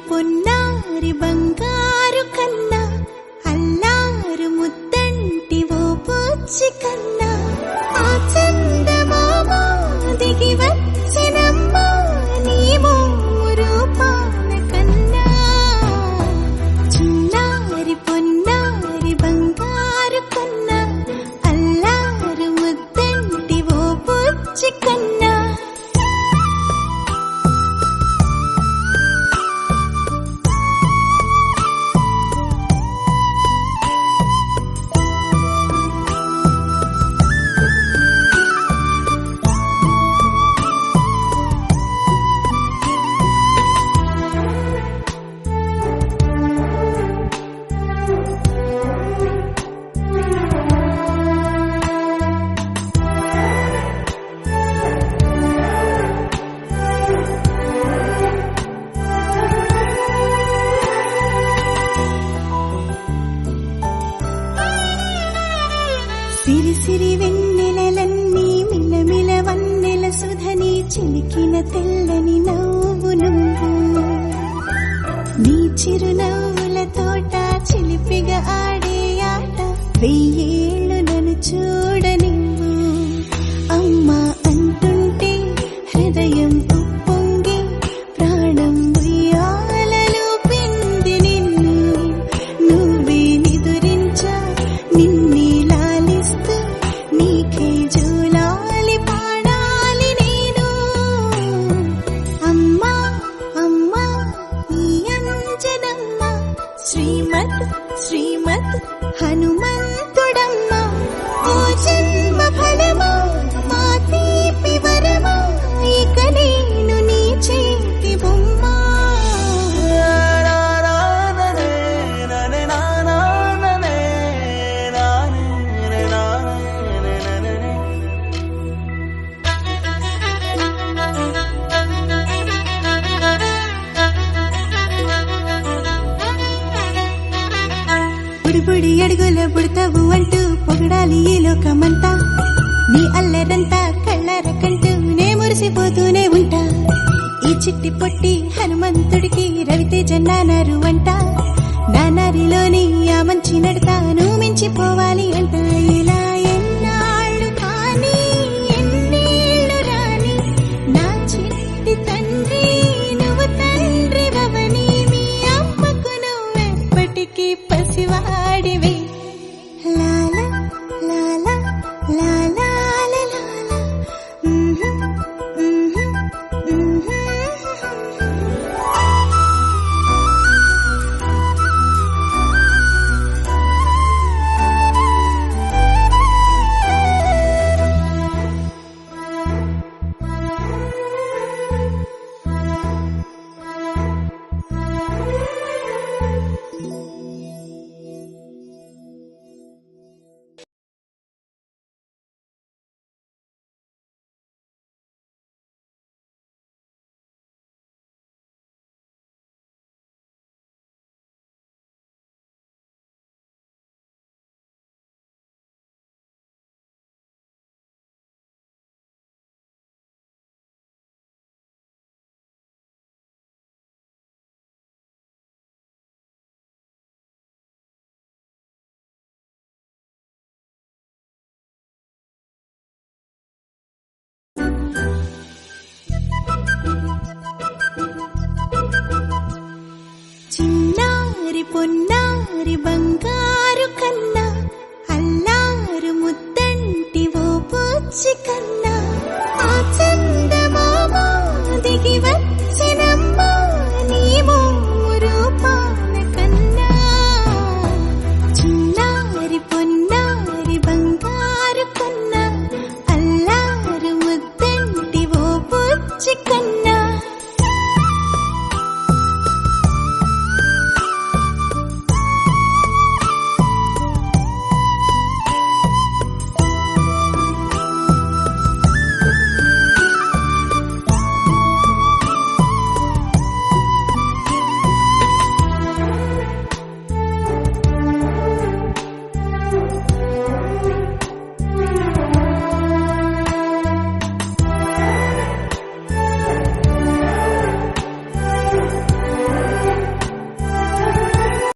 పొన్నారి బంగారు కన్నా అల్లారు ముద్దంటి ఓ పూచి కన్నా ఆ చందమామ దిగి వచ్చినమ్మా నీ రూపాన కన్నా చిన్నారి పొన్నారి బంగారు కన్నా అల్లారు ముద్దంటి ఓ పూచి కన్నా సిరి సిరి వెన్నెలలన్నీ మిలమిల వన్నెల సుధని చిలికిన తెల్లని నవ్వు నువ్వు నీ చిరునవ్వుల తోట చిలిపిగా ఆడే ఆట వెయ్యేళ్ళు నన్ను చూడనివ్వు అమ్మా అంటుంటే హృదయం ఉప్పొంగి ప్రాణం ఉయ్యాలలో పిండి నిన్ను నువ్వే నిదురించా నిన్నే నీకే జూలాలి పాడాలి నేను అమ్మా అమ్మా ఈ అంజనమ్మ శ్రీమత్ శ్రీమత్ హనుమంతుడమ్మ ఓ జన్మ ఫలమా మా తీపి వరమా ఇక నేను నీ చేతి బొమ్మ బుడి అడుగుల బుడతావు అంటూ పొగడాలి ఈ లోకమంతా నీ అల్లరంతా కళ్ళరకంటూ నే మురిసిపోతూనే ఉంటా ఈ చిట్టి పొట్టి హనుమంతుడికి రవితేజ నానారు అంట నానారిలోని ఆ మంచి నడతాను మించిపోవాలి అంట ఇలా ఎన్నాళ్ళు కానీ ఎన్నేళ్ళు రాని నా చిట్టి తండ్రి నువ్వు తండ్రి వవని మీ అమ్మకు నువ్వెప్పటికీ పసివాడివి లాలా లాలా లాలా లాలా చిన్నారి పొన్నారి బంగారు కన్నా అల్లారు ముద్దంటి ఓ పూచి కన్నా